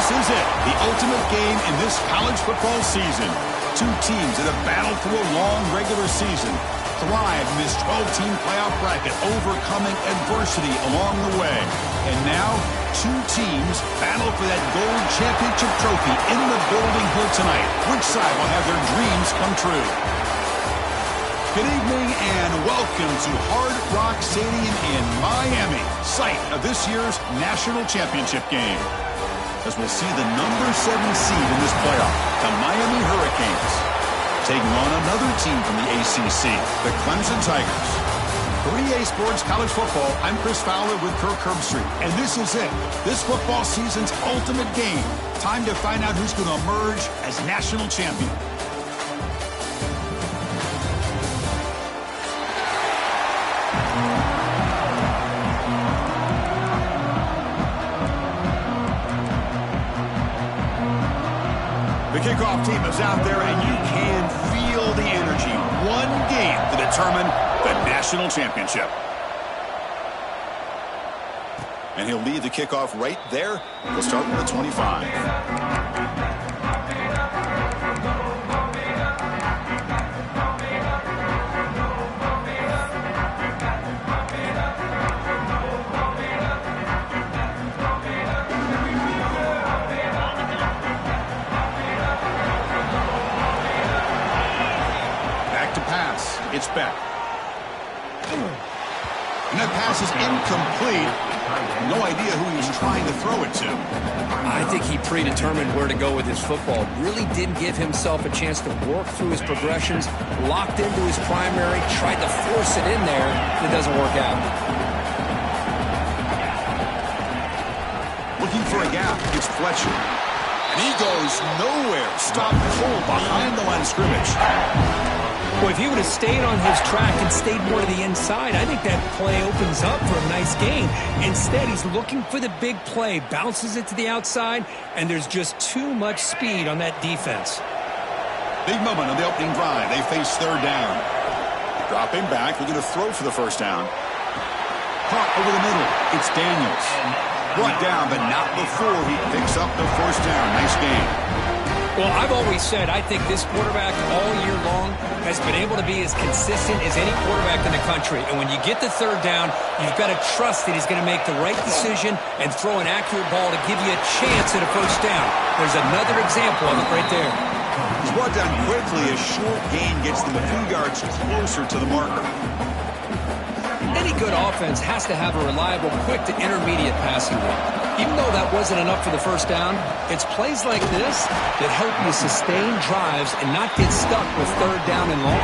is it, the ultimate game in this college football season. Two teams that have battled through a long regular season, thrived in this 12-team playoff bracket, overcoming adversity along the way. And now, two teams battle for that gold championship trophy in the building here tonight. Which side will have their dreams come true? Good evening and welcome to Hard Rock Stadium in Miami, site of this year's national championship game. As we'll see the number 7 seed in this playoff, the Miami Hurricanes, taking on another team from the ACC, the Clemson Tigers. For EA Sports College Football, I'm Chris Fowler with Kirk Herbstreit, and this is it. This football season's ultimate game. Time to find out who's going to emerge as national champion. The kickoff team is out there, and you can feel the energy. One game to determine the national championship. And he'll lead the kickoff right there. We'll start with the 25. It's back. And that pass is incomplete. No idea who he was trying to throw it to. I think he predetermined where to go with his football. Really didn't give himself a chance to work through his progressions. Locked into his primary, tried to force it in there. It doesn't work out. Looking for a gap. It's Fletcher. And he goes nowhere. Stopped cold behind the line of scrimmage. Well, if he would have stayed on his track and stayed more to the inside, I think that play opens up for a nice gain. Instead, he's looking for the big play, bounces it to the outside, and there's just too much speed on that defense. Big moment on the opening drive. They face third down. Dropping back, looking to throw for the first down. Caught over the middle. It's Daniels. Brought down, but not before he picks up the first down. Nice game. Well, I've always said I think this quarterback all year long has been able to be as consistent as any quarterback in the country. And when you get the third down, you've got to trust that he's going to make the right decision and throw an accurate ball to give you a chance at a first down. There's another example of it right there. He's brought down quickly. A short gain gets them a few yards closer to the marker. Any good offense has to have a reliable, quick to intermediate passing game. Even though that wasn't enough for the first down, it's plays like this that help you sustain drives and not get stuck with third down and long.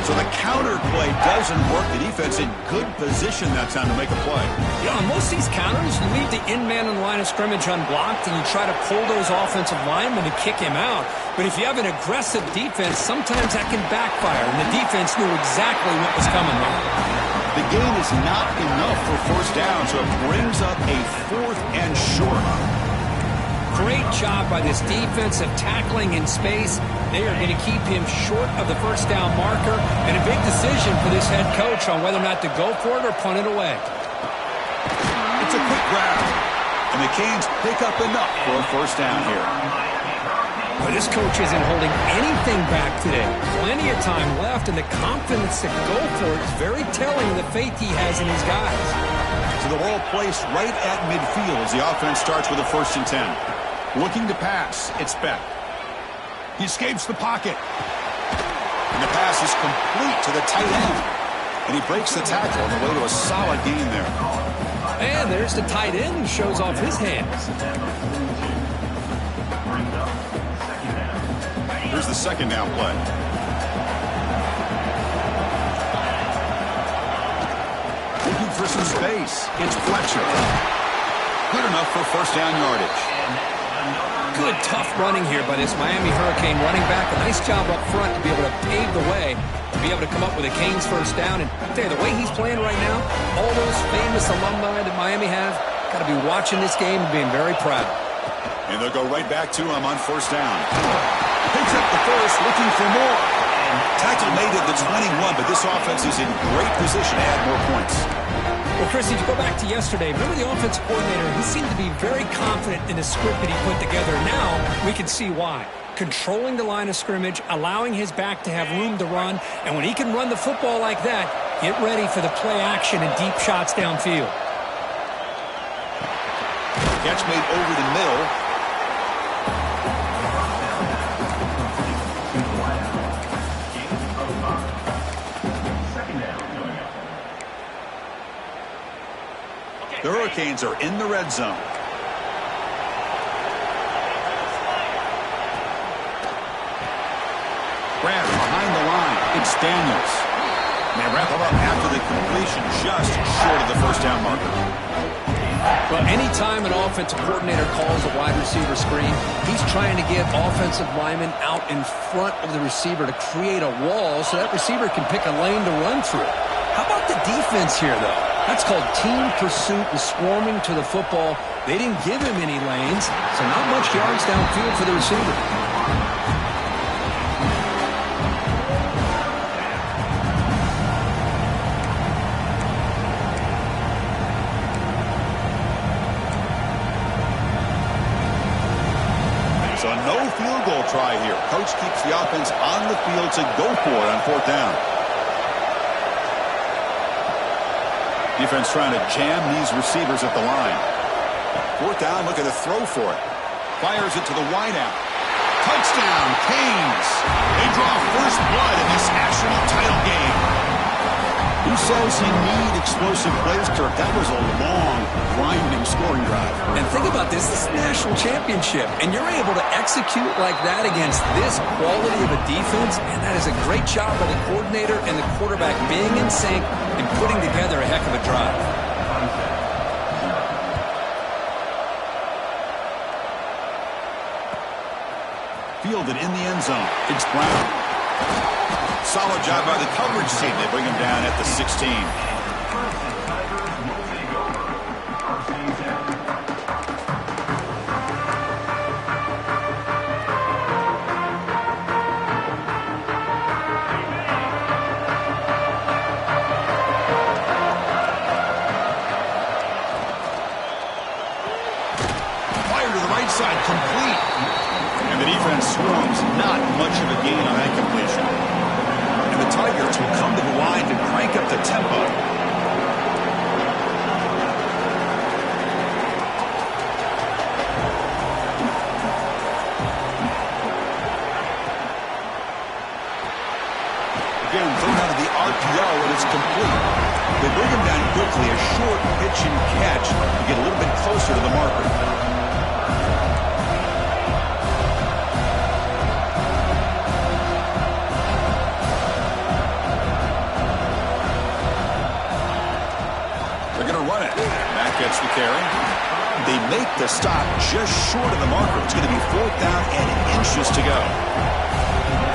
So the counter play doesn't work. The defense in good position that time to make a play. Yeah, on most of these counters, you leave the in man on the line of scrimmage unblocked and you try to pull those offensive linemen to kick him out. But if you have an aggressive defense, sometimes that can backfire, and the defense knew exactly what was coming there. The gain is not enough for first down, so it brings up a 4th and short. Great job by this defensive tackling in space. They are going to keep him short of the first down marker, and a big decision for this head coach on whether or not to go for it or punt it away. It's a quick grab, and the Canes pick up enough for a first down here. But this coach isn't holding anything back today. Plenty of time left, and the confidence to go for it is very telling of the faith he has in his guys. So the ball placed right at midfield as the offense starts with a 1st and 10. Looking to pass, it's Beck. He escapes the pocket. And the pass is complete to the tight end. And he breaks the tackle on the way to a solid gain there. And there's the tight end who shows off his hands. Here's the second down play. Looking for some space. It's Fletcher. Good enough for first down yardage. Good, tough running here by this Miami Hurricane running back. A nice job up front to be able to pave the way, to be able to come up with a Canes first down. And I'll tell you, the way he's playing right now, all those famous alumni that Miami have, got to be watching this game and being very proud. And they'll go right back to him on first down. Picks up the first, looking for more. Tackle made at the 21, but this offense is in great position to add more points. Well, Chris, if you go back to yesterday, remember the offensive coordinator, he seemed to be very confident in the script that he put together. Now we can see why. Controlling the line of scrimmage, allowing his back to have room to run, and when he can run the football like that, get ready for the play action and deep shots downfield. Catch made over the middle. The Hurricanes are in the red zone. Grab behind the line. It's Daniels. They wrap him up after the completion, just short of the first down marker. Well, anytime an offensive coordinator calls a wide receiver screen, he's trying to get offensive linemen out in front of the receiver to create a wall so that receiver can pick a lane to run through. How about the defense here, though? That's called team pursuit and swarming to the football. They didn't give him any lanes, so not much yards downfield for the receiver. So no field goal try here. Coach keeps the offense on the field to go for it on fourth down. Defense trying to jam these receivers at the line. Fourth down, looking to throw for it. Fires it to the wideout. Touchdown, Canes. They draw first blood in this national title game. Who says you need explosive plays, Kirk? That was a long, grinding scoring drive. And think about this. This is a national championship, and you're able to execute like that against this quality of a defense, and that is a great job by the coordinator and the quarterback being in sync and putting together a heck of a drive. Fielded in the end zone. It's Brown. Solid job by the coverage team. They bring him down at the 16. Fire to the right side, complete. And the defense swarms. Not much of a gain on that completion. The Tigers will come to the line to crank up the tempo. Again, thrown out of the RPO, and it's complete. They bring him down quickly, a short pitch and catch to get a little bit closer to the marker. Gets the carry. They make the stop just short of the marker. It's going to be fourth down and inches to go.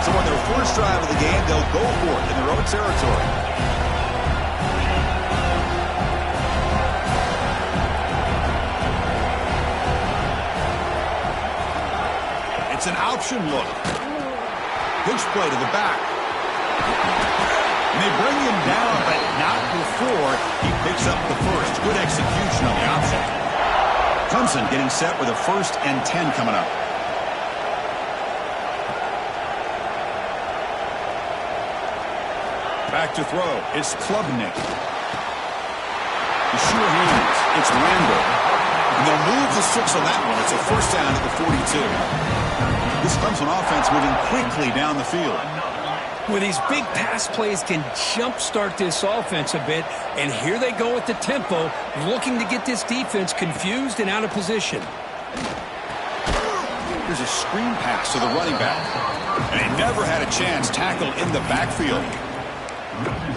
So on their first drive of the game, they'll go for it in their own territory. It's an option look. Pitch play to the back. And they bring him down, but not before he picks up the first. Good execution on the option. Clemson getting set with a 1st and 10 coming up. Back to throw. It's Klubnik. The sure hands. It's Randall. And they'll move the 6 on that one. It's a first down at the 42. This Clemson offense moving quickly down the field. Well, these big pass plays can jumpstart this offense a bit, and here they go at the tempo, looking to get this defense confused and out of position. Here's a screen pass to the running back, and he never had a chance tackled in the backfield.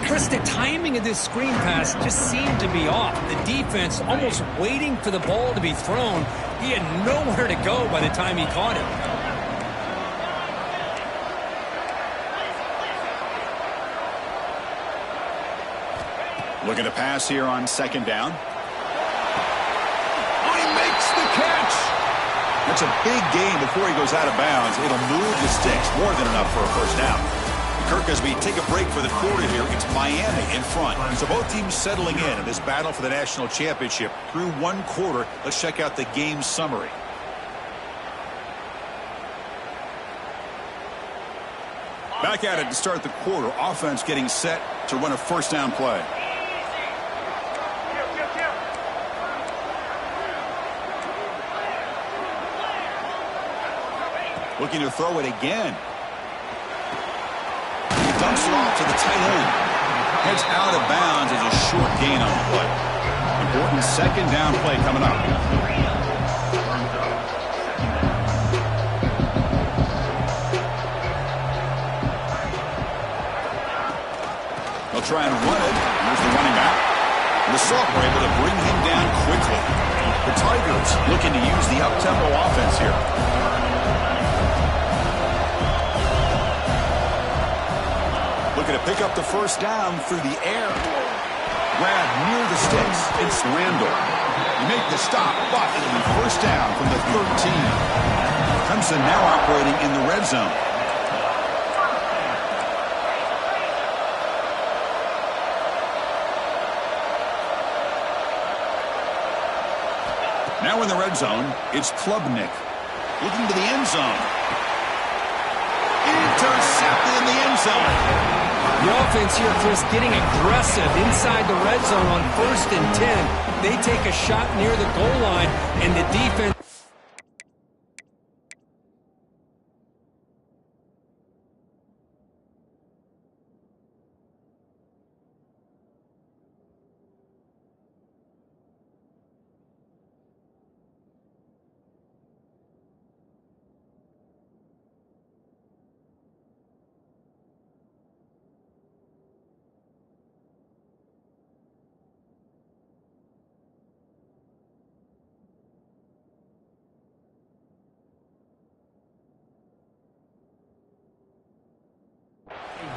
Chris, the timing of this screen pass just seemed to be off. The defense almost waiting for the ball to be thrown. He had nowhere to go by the time he caught it. Looking to pass here on second down. Oh, he makes the catch. That's a big gain before he goes out of bounds. It'll move the sticks. More than enough for a first down. Kirk, as we take a break for the quarter here, it's Miami in front. So both teams settling in this battle for the national championship through one quarter. Let's check out the game summary. Back at it to start the quarter. Offense getting set to run a first down play. Looking to throw it again. He dumps it off to the tight end. Heads out of bounds as a short gain on the play. Important second down play coming up. They'll try and run it. Here's the running back. And the sophomore able to bring him down quickly. The Tigers looking to use the up-tempo offense here. Looking to pick up the first down through the air. Grab near the sticks. It's Randall. You make the stop, but it'll be first down from the 13. Clemson now operating in the red zone. Now in the red zone, it's Klubnik. Looking to the end zone. Intercepted in the end zone. The offense here, Chris, getting aggressive inside the red zone on 1st and 10. They take a shot near the goal line, and the defense...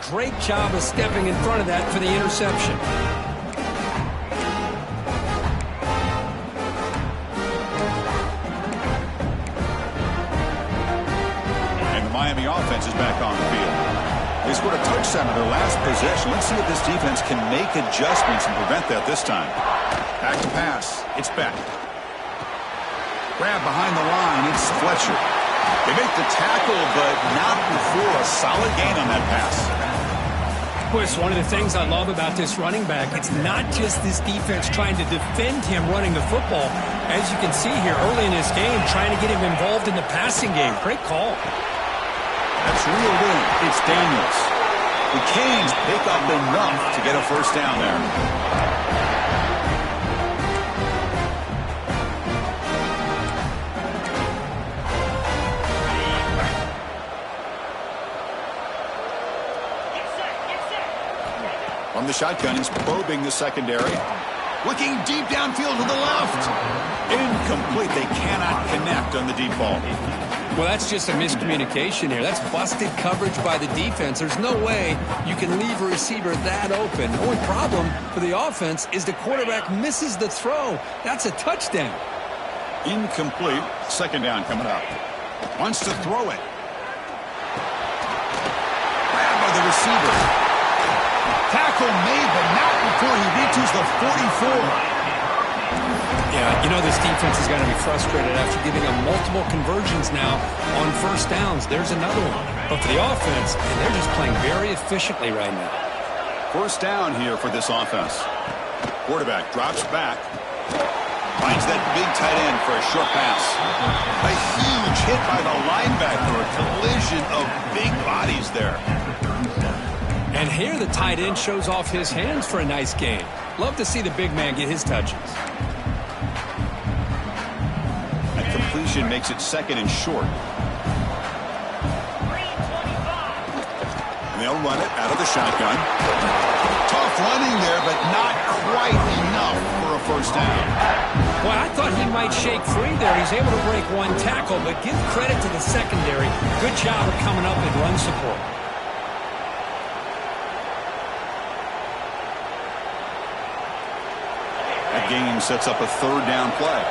Great job of stepping in front of that for the interception. And the Miami offense is back on the field. They scored a touchdown in their last possession. Let's see if this defense can make adjustments and prevent that this time. Back to pass. It's Beck. Grab behind the line. It's Fletcher. They make the tackle, but not before a solid gain on that pass. Chris, one of the things I love about this running back, it's not just this defense trying to defend him running the football. As you can see here early in this game, trying to get him involved in the passing game. Great call. That's reeled in. It's Daniels. The Canes pick up enough to get a first down there. From the shotgun, he's probing the secondary. Looking deep downfield to the left. Incomplete. They cannot connect on the deep ball. Well, that's just a miscommunication here. That's busted coverage by the defense. There's no way you can leave a receiver that open. The only problem for the offense is the quarterback misses the throw. That's a touchdown. Incomplete. Second down coming up. Wants to throw it. Grabbed by the receiver. Tackle made, but not before he reaches the 44. Yeah, you know this defense is going to be frustrated after giving them multiple conversions now on first downs. There's another one. But for the offense, and they're just playing very efficiently right now. First down here for this offense. Quarterback drops back. Finds that big tight end for a short pass. A huge hit by the linebacker. A collision of big bodies there. And here the tight end shows off his hands for a nice gain. Love to see the big man get his touches. That completion makes it second and short. And they'll run it out of the shotgun. Tough running there, but not quite enough for a first down. Well, I thought he might shake free there. He's able to break one tackle, but give credit to the secondary. Good job of coming up and run support. Game sets up a third down play.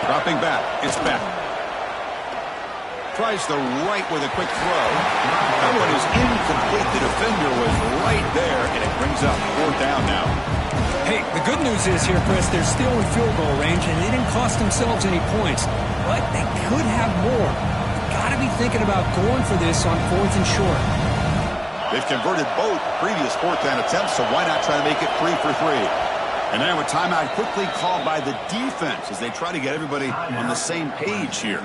Dropping back, it's Beck. tries the right with a quick throw. That one is incomplete. The defender was right there, and it brings up 4th down now. Hey, the good news is here, Chris, they're still in field goal range, and they didn't cost themselves any points. But they could have more. Got to be thinking about going for this on 4th and short. They've converted both previous 4th down attempts, so why not try to make it 3 for 3? And now a timeout quickly called by the defense as they try to get everybody on the same page here.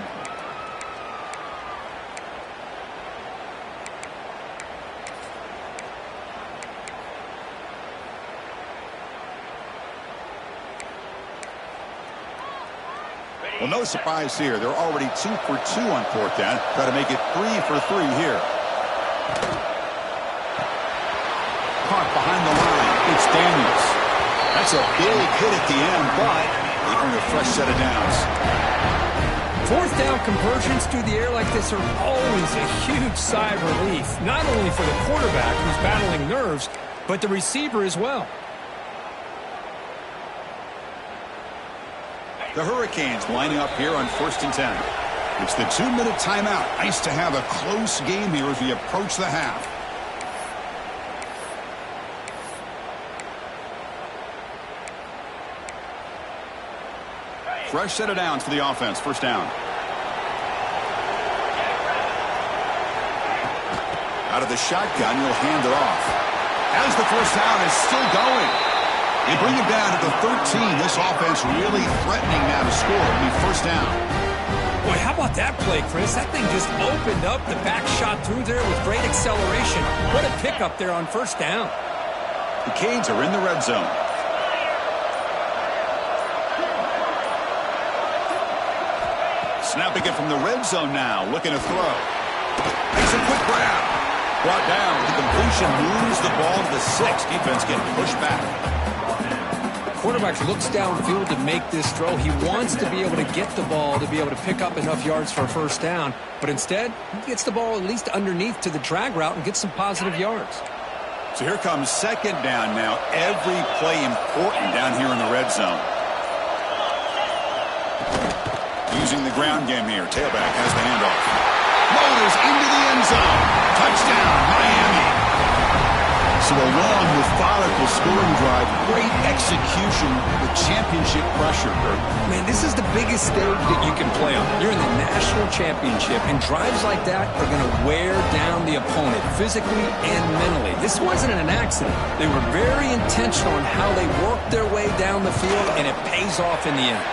Well, no surprise here. They're already 2 for 2 on 4th down. Try to make it 3 for 3 here. Caught behind the line. It's Daniels. That's a big hit at the end, but they earn a fresh set of downs. 4th down conversions through the air like this are always a huge sigh of relief, not only for the quarterback who's battling nerves, but the receiver as well. The Hurricanes lining up here on 1st and 10. It's the 2-minute timeout. Nice to have a close game here as we approach the half. Fresh set of downs for the offense. 1st down. Out of the shotgun, you'll hand it off. As the 1st down is still going. They bring it down to the 13. This offense really threatening now to score. It'll be 1st down. Boy, how about that play, Chris? That thing just opened up. The back shot through there with great acceleration. What a pickup there on 1st down. The Canes are in the red zone. Snapping it from the red zone now. Looking to throw. Makes a quick grab. Brought down. The completion moves the ball to the 6. Defense getting pushed back. Quarterback looks downfield to make this throw. He wants to be able to get the ball to be able to pick up enough yards for a 1st down. But instead, he gets the ball at least underneath to the drag route and gets some positive yards. So here comes 2nd down now. Every play important down here in the red zone. Using the ground game here. Tailback has the handoff. Motors into the end zone. Touchdown, Miami. So a long, methodical scoring drive. Great execution with championship pressure, Kurt. Man, this is the biggest stage that you can play on. You're in the national championship, and drives like that are going to wear down the opponent physically and mentally. This wasn't an accident. They were very intentional on how they worked their way down the field, and it pays off in the end.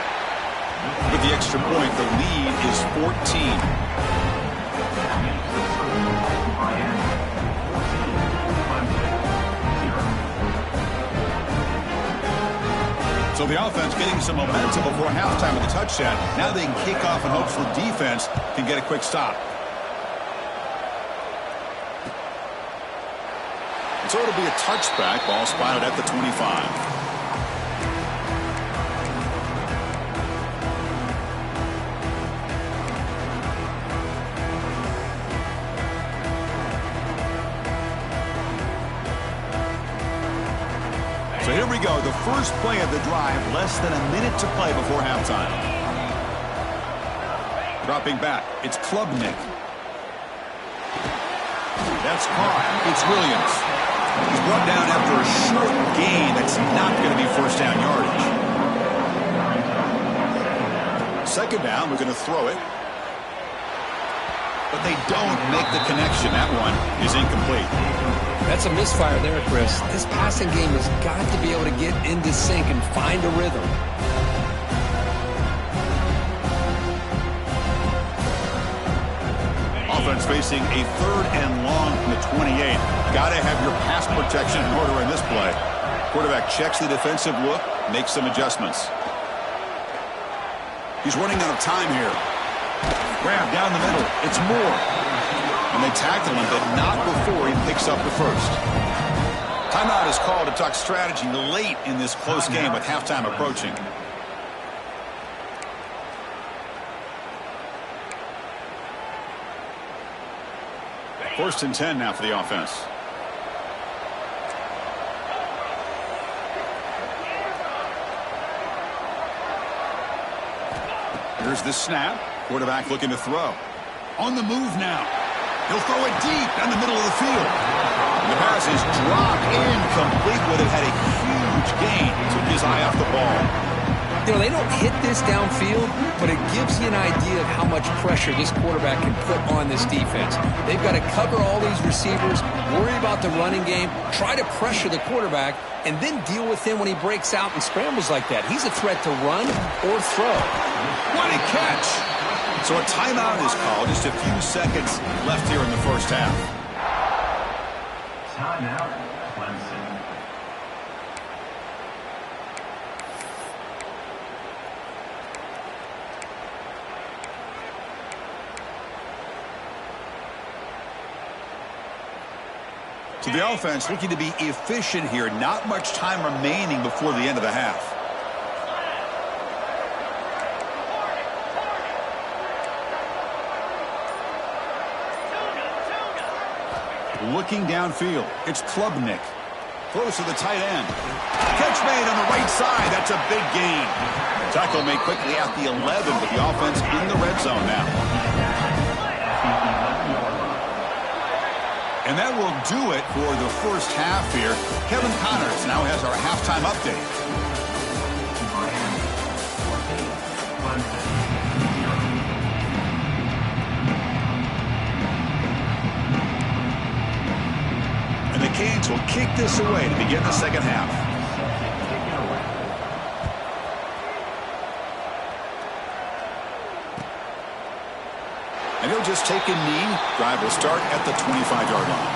With the extra point, the lead is 14. So the offense getting some momentum before halftime with the touchdown. Now they can kick off in hopes the defense can get a quick stop. And so it'll be a touchback. Ball spotted at the 25. So here we go, the first play of the drive, less than a minute to play before halftime. Dropping back, it's Klubnik. That's caught, it's Williams. He's brought down after a short gain. That's not going to be 1st down yardage. 2nd down, we're going to throw it. But they don't make the connection. That one is incomplete. That's a misfire there, Chris. This passing game has got to be able to get into sync and find a rhythm. Offense facing a 3rd and long from the 28. Got to have your pass protection in order in this play. Quarterback checks the defensive look, makes some adjustments. He's running out of time here. Grab down the middle. It's Moore. And they tackle him, but not before he picks up the 1st. Timeout is called to talk strategy late in this close game with halftime approaching. First and 10 now for the offense. Here's the snap. Quarterback looking to throw. On the move now. He'll throw it deep down the middle of the field. And the pass is dropped incomplete. Would have had a huge gain. Took his eye off the ball. You know, they don't hit this downfield, but it gives you an idea of how much pressure this quarterback can put on this defense. They've got to cover all these receivers, worry about the running game, try to pressure the quarterback, and then deal with him when he breaks out and scrambles like that. He's a threat to run or throw. What a catch! So a timeout is called. Just a few seconds left here in the first half. Timeout, Clemson. So the offense looking to be efficient here. Not much time remaining before the end of the half. Looking downfield, it's Klubnik. Close to the tight end. Catch made on the right side. That's a big gain. Tackle made quickly at the 11, but the offense in the red zone now. And that will do it for the first half here. Kevin Connors now has our halftime update. And the Canes will kick this away to begin the second half. And he'll just take a knee. Drive will start at the 25-yard line.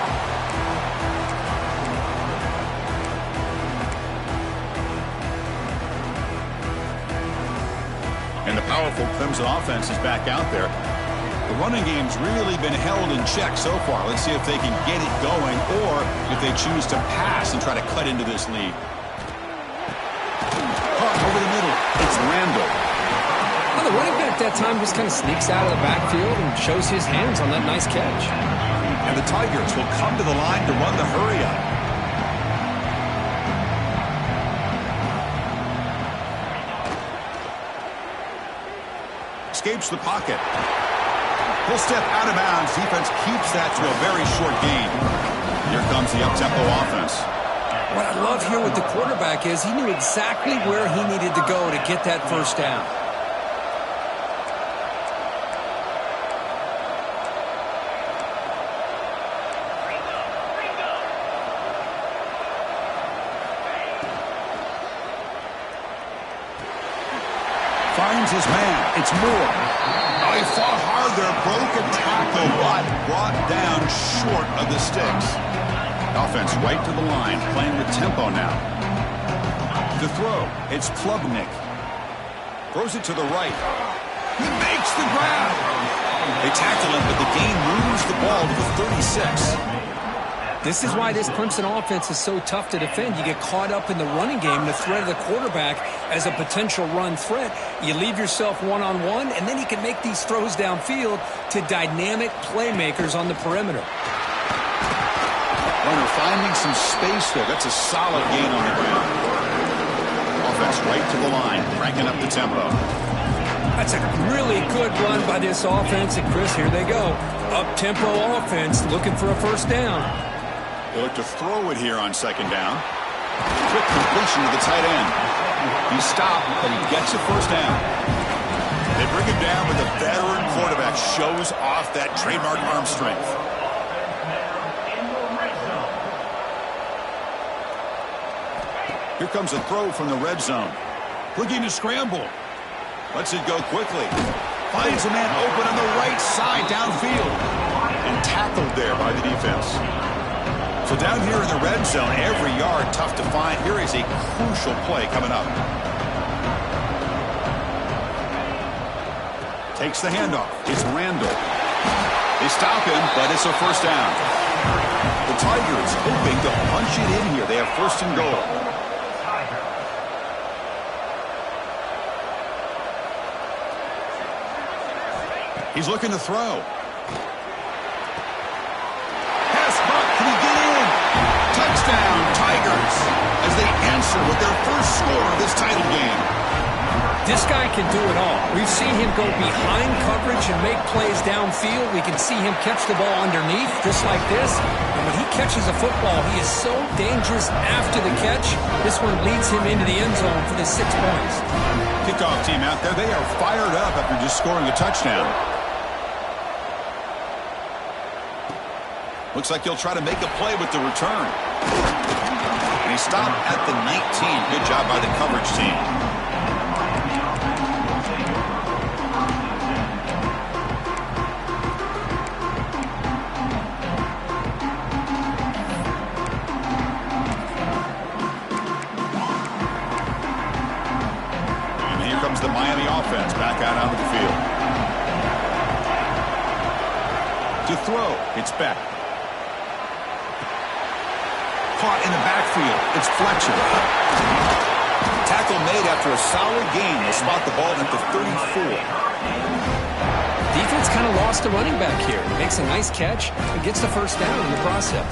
And the powerful Clemson offense is back out there. The running game's really been held in check so far. Let's see if they can get it going or if they choose to pass and try to cut into this lead. Caught over the middle. It's Randall. Well, the running back that time just kind of sneaks out of the backfield and shows his hands on that nice catch. And the Tigers will come to the line to run the hurry-up. Escapes the pocket. He'll step out of bounds. Defense keeps that to a very short gain. Here comes the up-tempo offense. What I love here with the quarterback is he knew exactly where he needed to go to get that first down. Finds his man. It's Moore. Oh, he fought hard there. Broken tackle, but brought down short of the sticks. Offense right to the line, playing with tempo now. The throw, it's Klubnik. Throws it to the right. He makes the grab. They tackle him, but the gain moves the ball to the 36. This is why this Clemson offense is so tough to defend. You get caught up in the running game, the threat of the quarterback as a potential run threat. You leave yourself one-on-one, and then you can make these throws downfield to dynamic playmakers on the perimeter. Runner finding some space there. That's a solid gain on the ground. Offense right to the line, cranking up the tempo. That's a really good run by this offense. And, Chris, here they go. Up-tempo offense looking for a first down. They look to throw it here on second down. Quick completion to the tight end. He stopped, but he gets a first down. They bring him down with a veteran quarterback. Shows off that trademark arm strength. Here comes a throw from the red zone. Looking to scramble. Lets it go quickly. Finds a man open on the right side downfield. And tackled there by the defense. So down here in the red zone, every yard tough to find. Here is a crucial play coming up. Takes the handoff. It's Randall. They stop him, but it's a first down. The Tigers hoping to punch it in here. They have first and goal. He's looking to throw. Touchdown, Tigers, as they answer with their first score of this title game. This guy can do it all. We've seen him go behind coverage and make plays downfield. We can see him catch the ball underneath, just like this. And when he catches a football, he is so dangerous after the catch. This one leads him into the end zone for the 6 points. Kickoff team out there, they are fired up after just scoring a touchdown. Looks like he'll try to make a play with the return. And he stopped at the 19. Good job by the coverage team. And here comes the Miami offense back out onto the field. To throw, it's Beck. Caught in the backfield. It's Fletcher. Tackle made after a solid gain. They spot the ball at the 34. Defense kind of lost a running back here. Makes a nice catch and gets the first down in the process.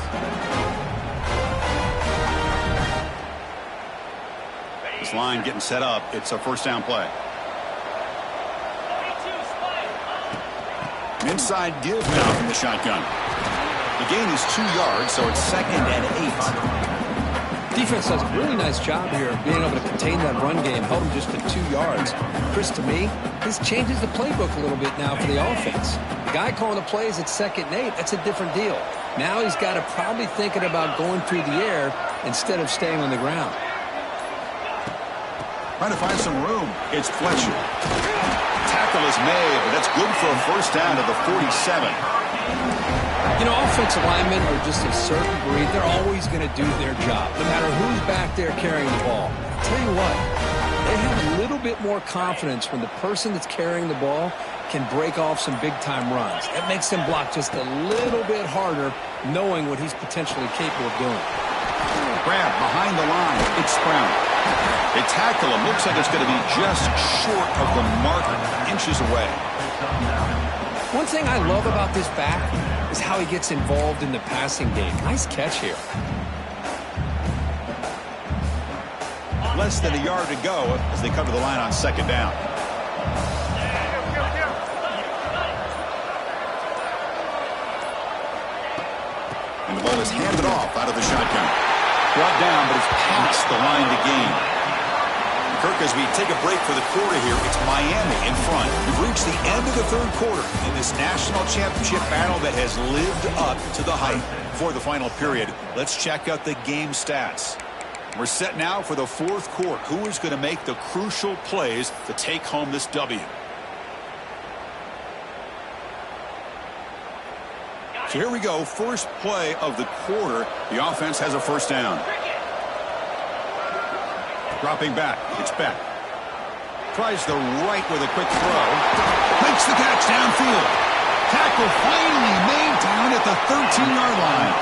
This line getting set up. It's a first down play. An inside give now from the shotgun. The gain is 2 yards, so it's 2nd and 8. Defense does a really nice job here of being able to contain that run game, held him just to 2 yards. Chris, to me, this changes the playbook a little bit now for the offense. The guy calling the plays at 2nd and 8, that's a different deal. Now he's got to probably thinking about going through the air instead of staying on the ground. Trying to find some room. It's Fletcher. Tackle is made, but that's good for a first down to the 47. You know, offensive linemen are just a certain breed. They're always going to do their job, no matter who's back there carrying the ball. I'll tell you what, they have a little bit more confidence when the person that's carrying the ball can break off some big-time runs. That makes them block just a little bit harder, knowing what he's potentially capable of doing. Grab behind the line. It's Brown. They tackle him. Looks like it's going to be just short of the mark, inches away. One thing I love about this back is how he gets involved in the passing game. Nice catch here. Less than a yard to go as they come to the line on 2nd down. And the ball is handed off out of the shotgun. Brought down, but it's past the line to gain. Kirk, as we take a break for the quarter here, it's Miami in front. We've reached the end of the 3rd quarter in this national championship battle that has lived up to the hype. For the final period, let's check out the game stats. We're set now for the 4th quarter. Who is going to make the crucial plays to take home this W? So here we go. First play of the quarter. The offense has a first down. Dropping back. It's Beck. Tries the right with a quick throw. Makes the catch downfield. Tackle finally made down at the 13-yard line.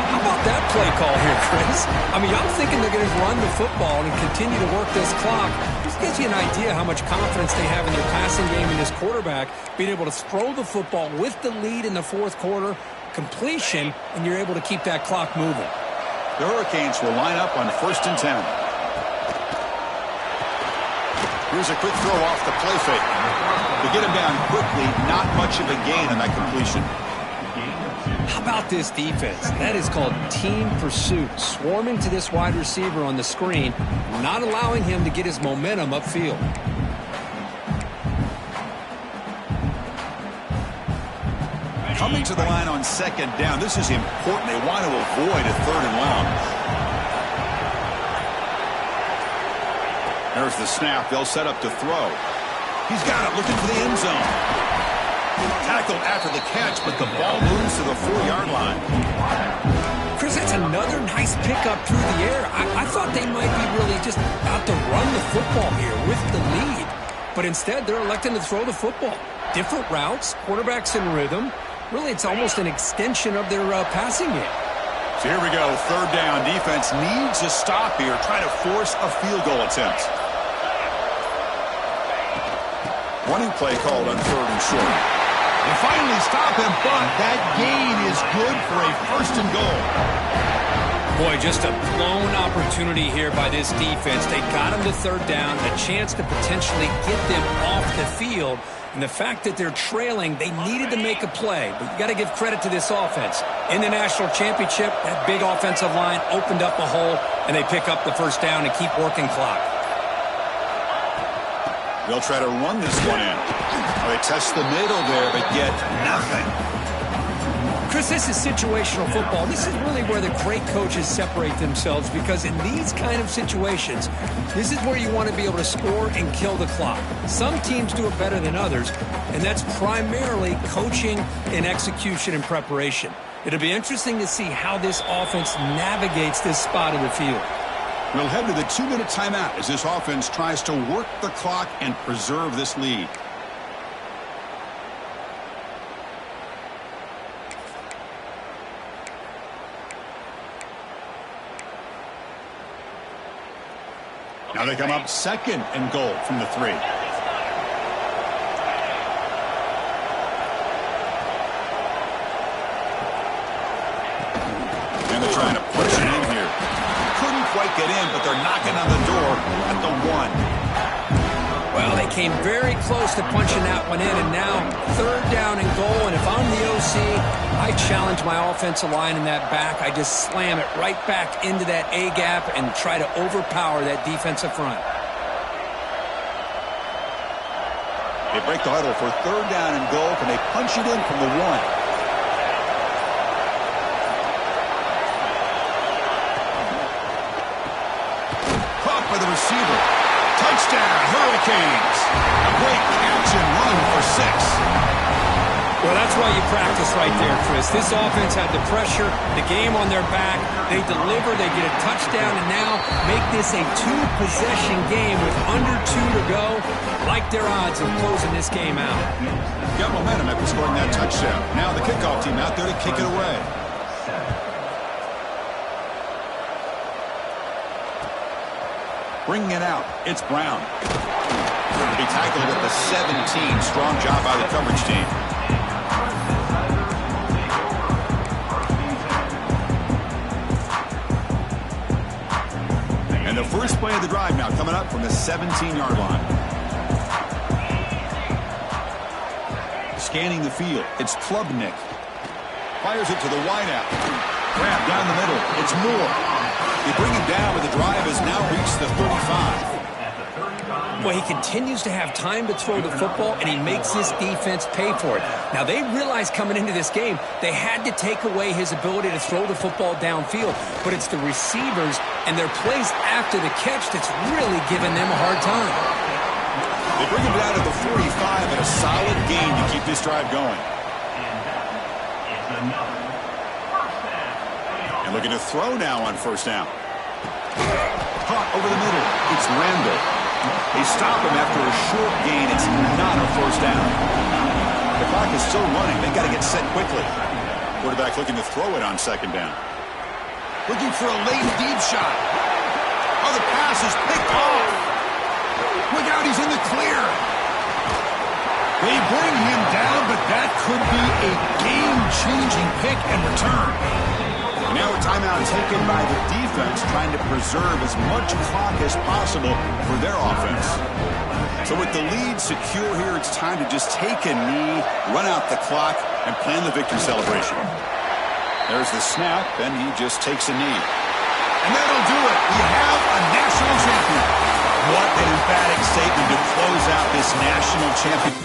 How about that play call here, Chris? I mean, I'm thinking they're going to run the football and continue to work this clock. This gives you an idea how much confidence they have in their passing game in this quarterback, being able to throw the football with the lead in the 4th quarter, completion, and you're able to keep that clock moving. The Hurricanes will line up on 1st and 10. Here's a quick throw off the play fake. To get him down quickly, not much of a gain on that completion. How about this defense? That is called team pursuit. Swarming to this wide receiver on the screen, not allowing him to get his momentum upfield. Coming to the line on 2nd down. This is important. They want to avoid a 3rd and long. There's the snap. They'll set up to throw. He's got it, looking for the end zone. Tackled after the catch, but the ball moves to the 4-yard line. Chris, that's another nice pickup through the air. I thought they might be really just out to run the football here with the lead. But instead, they're electing to throw the football. Different routes, quarterbacks in rhythm. Really, it's almost an extension of their passing game. So here we go, 3rd down. Defense needs a stop here, trying to force a field goal attempt. Running play called on 3rd and short. They finally stop him, but that gain is good for a 1st and goal. Boy, just a blown opportunity here by this defense. They got him to third down, a chance to potentially get them off the field. And the fact that they're trailing, they needed to make a play. But you got to give credit to this offense. In the national championship, that big offensive line opened up a hole, and they pick up the first down and keep working clock. They'll try to run this one in. They test the middle there, but get nothing. Chris, this is situational football. This is really where the great coaches separate themselves, because in these kind of situations, this is where you want to be able to score and kill the clock. Some teams do it better than others, and that's primarily coaching and execution and preparation. It'll be interesting to see how this offense navigates this spot of the field. We'll head to the 2-minute timeout as this offense tries to work the clock and preserve this lead. Now they come up 2nd and goal from the 3. And they're trying to push it in here. Couldn't quite get in, but they're knocking on the door at the 1. Well, they came very close to punching that one in, and now 3rd down and goal. And if I'm the OC, I challenge my offensive line in that back. I just slam it right back into that A-gap and try to overpower that defensive front. They break the huddle for 3rd down and goal. Can they punch it in from the 1? Caught by the receiver. Touchdown, Hurricanes. A great catch and run for 6. Well, that's why you practice right there, Chris. This offense had the pressure, the game on their back. They deliver, they get a touchdown, and now make this a 2-possession game with under 2 to go. Like their odds of closing this game out. Got momentum after scoring that touchdown. Now the kickoff team out there to kick it away. Bringing it out, it's Brown. He tackled at the 17. Strong job by the coverage team. And the first play of the drive now coming up from the 17-yard line. Scanning the field, it's Klubnik. Fires it to the wideout. Grab down the middle, it's Moore. They bring him down, but the drive has now reached the 35. Well, he continues to have time to throw the football, and he makes this defense pay for it. Now, they realized coming into this game they had to take away his ability to throw the football downfield, but it's the receivers and their plays after the catch that's really giving them a hard time. They bring him down to the 45 and a solid gain to keep this drive going. And looking to throw now on 1st down. Caught over the middle. It's Randall. They stop him after a short gain. It's not a 1st down. The clock is still running. They got to get set quickly. Quarterback looking to throw it on 2nd down. Looking for a late deep shot. Oh, the pass is picked off. Look out, he's in the clear. They bring him down, but that could be a game-changing pick and return. Now a timeout taken by the defense, trying to preserve as much clock as possible for their offense. So with the lead secure here, it's time to just take a knee, run out the clock, and plan the victory celebration. There's the snap, and he just takes a knee. And that'll do it. We have a national champion. What an emphatic statement to close out this national championship.